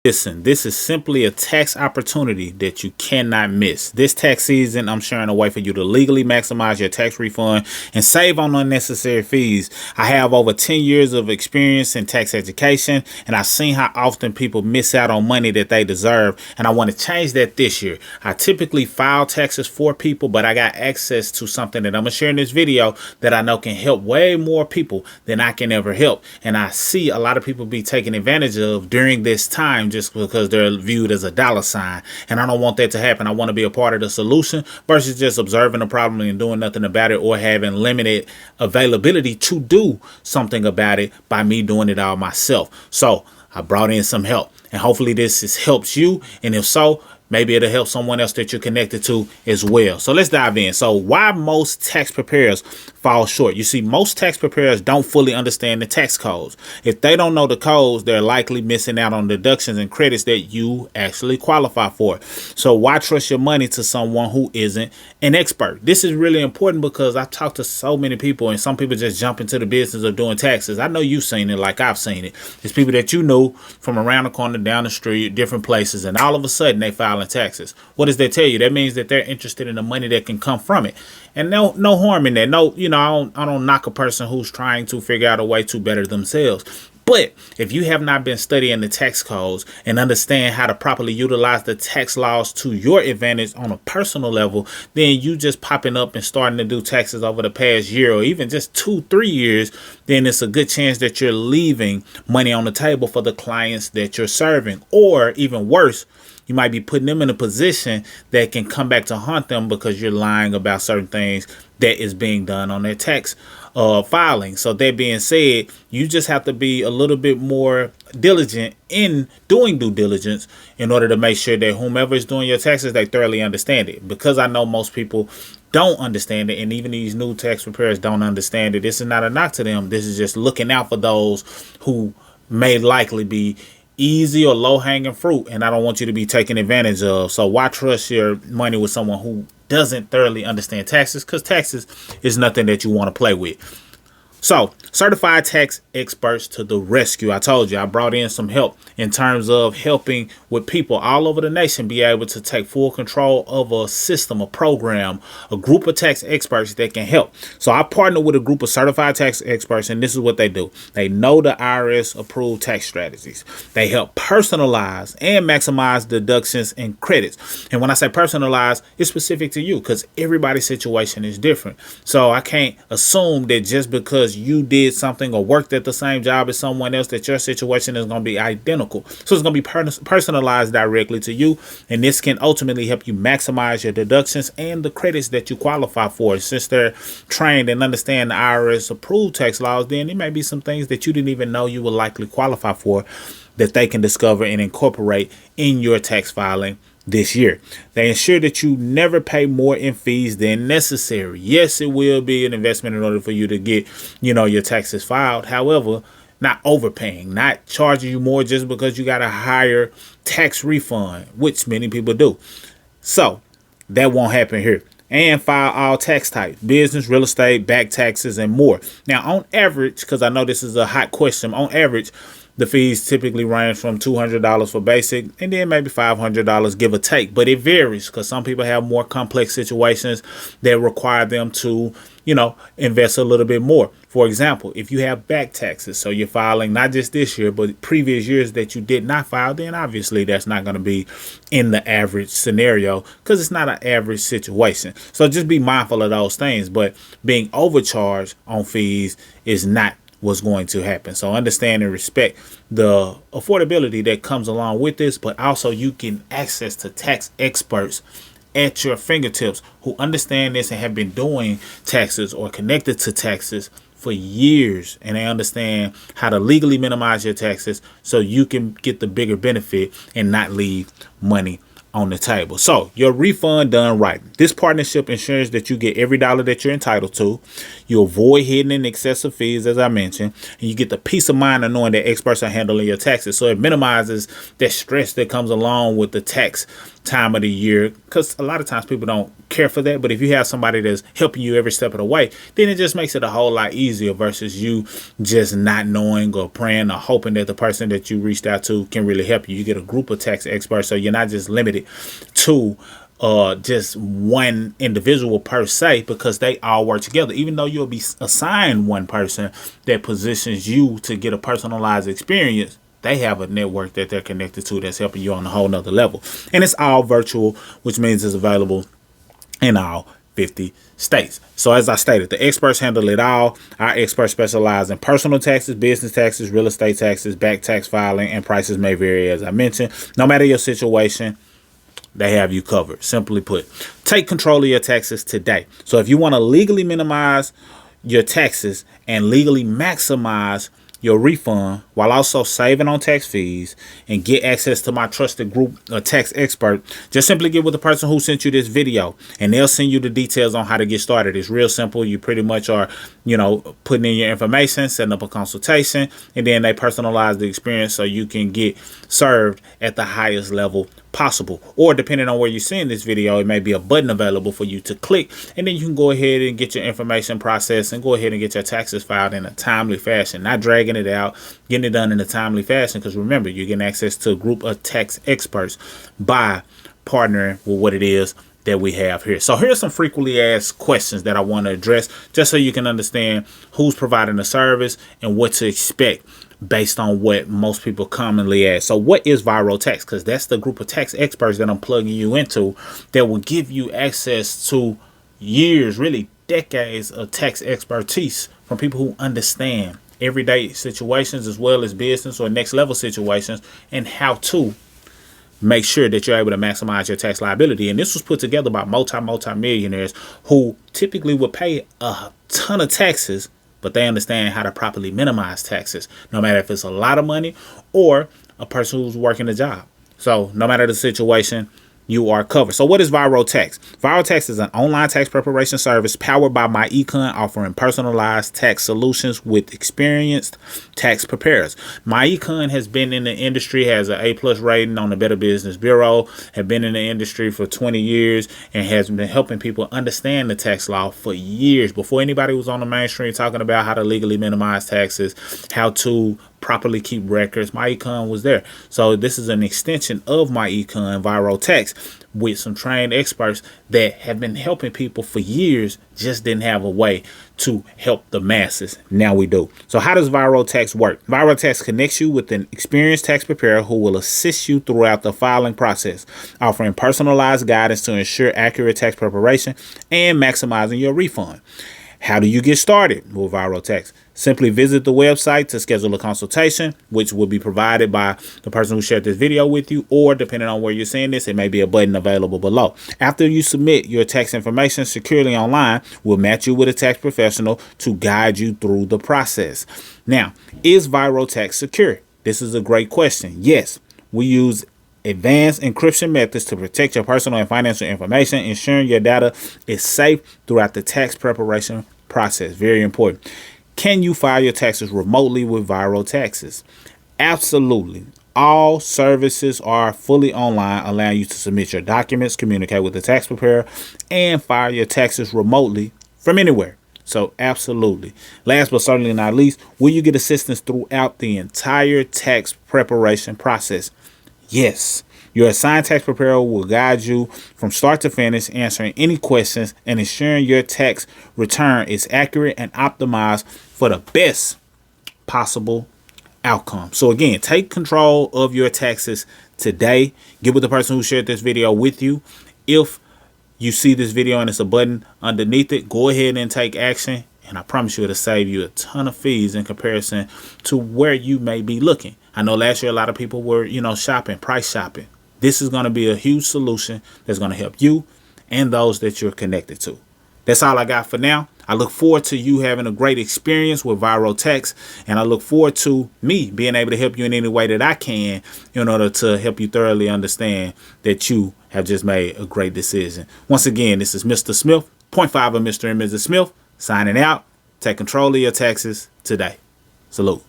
Listen, this is simply a tax opportunity that you cannot miss. This tax season, I'm sharing a way for you to legally maximize your tax refund and save on unnecessary fees. I have over 10 years of experience in tax education, and I've seen how often people miss out on money that they deserve, and I want to change that this year. I typically file taxes for people, but I got access to something that I'm going to share in this video that I know can help way more people than I can ever help. And I see a lot of people be taken advantage of during this time just because they're viewed as a dollar sign. And I don't want that to happen. I want to be a part of the solution versus just observing the problem and doing nothing about it, or having limited availability to do something about it by me doing it all myself. So I brought in some help, and hopefully helps you. And if so, maybe it'll help someone else that you're connected to as well. So let's dive in. So why most tax preparers fall short? You see, most tax preparers don't fully understand the tax codes. If they don't know the codes, they're likely missing out on deductions and credits that you actually qualify for. So why trust your money to someone who isn't an expert? This is really important because I've talked to so many people, and some people just jump into the business of doing taxes. I know you've seen it like I've seen it. It's people that you know from around the corner, down the street, different places, and all of a sudden they file taxes. What does that tell you? That means that they're interested in the money that can come from it. And no harm in that. No, I don't knock a person who's trying to figure out a way to better themselves. But if you have not been studying the tax codes and understand how to properly utilize the tax laws to your advantage on a personal level, then you just popping up and starting to do taxes over the past year, or even just 2-3 years, then it's a good chance that you're leaving money on the table for the clients that you're serving. Or even worse, you might be putting them in a position that can come back to haunt them because you're lying about certain things that is being done on their tax filing. So that being said, you just have to be a little bit more diligent in doing due diligence in order to make sure that whomever is doing your taxes, they thoroughly understand it. Because I know most people don't understand it, and even these new tax preparers don't understand it. This is not a knock to them. This is just looking out for those who may likely be easy or low-hanging fruit, and I don't want you to be taken advantage of. So why trust your money with someone who doesn't thoroughly understand taxes? Because taxes is nothing that you want to play with. So, certified tax experts to the rescue. I told you I brought in some help in terms of helping with people all over the nation be able to take full control of a system, a program, a group of tax experts that can help. So I partnered with a group of certified tax experts, and this is what they do. They know the IRS approved tax strategies. They help personalize and maximize deductions and credits. And when I say personalized, it's specific to you because everybody's situation is different. So I can't assume that just because you did something or worked at the same job as someone else that your situation is going to be identical. So it's going to be personalized directly to you, and this can ultimately help you maximize your deductions and the credits that you qualify for. Since they're trained and understand the IRS approved tax laws, then there may be some things that you didn't even know you would likely qualify for that they can discover and incorporate in your tax filing this year. They ensure that you never pay more in fees than necessary. Yes, it will be an investment in order for you to get, your taxes filed. However, not overpaying, not charging you more just because you got a higher tax refund, which many people do. So that won't happen here. And file all tax types: business, real estate, back taxes, and more. Now, on average, because I know this is a hot question, on average, the fees typically range from $200 for basic and then maybe $500, give or take. But it varies because some people have more complex situations that require them to, invest a little bit more. For example, if you have back taxes, so you're filing not just this year, but previous years that you did not file, then obviously that's not going to be in the average scenario because it's not an average situation. So just be mindful of those things. But being overcharged on fees is not what's going to happen. So understand and respect the affordability that comes along with this, but also you can access to tax experts at your fingertips who understand this and have been doing taxes or connected to taxes for years, and they understand how to legally minimize your taxes so you can get the bigger benefit and not leave money on the table. So your refund done right. This partnership ensures that you get every dollar that you're entitled to. You avoid hidden and excessive fees, as I mentioned, and you get the peace of mind of knowing that experts are handling your taxes. So it minimizes that stress that comes along with the tax time of the year, because a lot of times people don't care for that. But if you have somebody that's helping you every step of the way, then it just makes it a whole lot easier versus you just not knowing or praying or hoping that the person that you reached out to can really help you. You get a group of tax experts, so you're not just limited to just one individual per se, because they all work together. Even though you'll be assigned one person that positions you to get a personalized experience, they have a network that they're connected to that's helping you on a whole nother level. And it's all virtual, which means it's available in all 50 states. So as I stated, the experts handle it all. Our experts specialize in personal taxes, business taxes, real estate taxes, back tax filing, and prices may vary, as I mentioned. No matter your situation, they have you covered. Simply put, take control of your taxes today. So if you want to legally minimize your taxes and legally maximize your refund while also saving on tax fees and get access to my trusted group of tax expert, just simply get with the person who sent you this video and they'll send you the details on how to get started. It's real simple. You pretty much are, putting in your information, setting up a consultation, and then they personalize the experience so you can get served at the highest level possible. Or depending on where you're seeing this video, it may be a button available for you to click, and then you can go ahead and get your information processed and go ahead and get your taxes filed in a timely fashion, not dragging it out, getting it done in a timely fashion. Because remember, you're getting access to a group of tax experts by partnering with what it is that we have here. So here's some frequently asked questions that I want to address, just so you can understand who's providing the service and what to expect based on what most people commonly ask. So what is Viral Tax? Because that's the group of tax experts that I'm plugging you into that will give you access to years, really decades of tax expertise from people who understand everyday situations as well as business or next level situations, and how to make sure that you're able to maximize your tax liability. And this was put together by multi-millionaires who typically would pay a ton of taxes, but they understand how to properly minimize taxes, no matter if it's a lot of money or a person who's working a job. So no matter the situation, you are covered. So what is Viral Tax? Viral Tax is an online tax preparation service powered by MyEcon, offering personalized tax solutions with experienced tax preparers. MyEcon has been in the industry, has an A+ rating on the Better Business Bureau, have been in the industry for 20 years, and has been helping people understand the tax law for years. Before anybody was on the mainstream talking about how to legally minimize taxes, how to properly keep records, MyEcon was there. So this is an extension of MyEcon, Viral Tax, with some trained experts that have been helping people for years, just didn't have a way to help the masses. Now we do. So how does Viral Tax work? Viral Tax connects you with an experienced tax preparer who will assist you throughout the filing process, offering personalized guidance to ensure accurate tax preparation and maximizing your refund. How do you get started with Viral Tax? Simply visit the website to schedule a consultation, which will be provided by the person who shared this video with you, or depending on where you're seeing this, it may be a button available below. After you submit your tax information securely online, we'll match you with a tax professional to guide you through the process. Now, is Viral Tax secure? This is a great question. Yes, we use advanced encryption methods to protect your personal and financial information, ensuring your data is safe throughout the tax preparation process. Very important. Can you file your taxes remotely with Viral Taxes? Absolutely. All services are fully online, allowing you to submit your documents, communicate with the tax preparer, and file your taxes remotely from anywhere. So absolutely. Last but certainly not least, will you get assistance throughout the entire tax preparation process? Yes. Your assigned tax preparer will guide you from start to finish, answering any questions and ensuring your tax return is accurate and optimized for the best possible outcome. So again, take control of your taxes today. Get with the person who shared this video with you. If you see this video and it's a button underneath it, go ahead and take action. And I promise you it'll save you a ton of fees in comparison to where you may be looking. I know last year a lot of people were, shopping, price shopping. This is going to be a huge solution that's going to help you and those that you're connected to. That's all I got for now. I look forward to you having a great experience with Viro Tax, and I look forward to me being able to help you in any way that I can in order to help you thoroughly understand that you have just made a great decision. Once again, this is Mr. Smith, point 0.5 of Mr. and Mrs. Smith, signing out. Take control of your taxes today. Salute.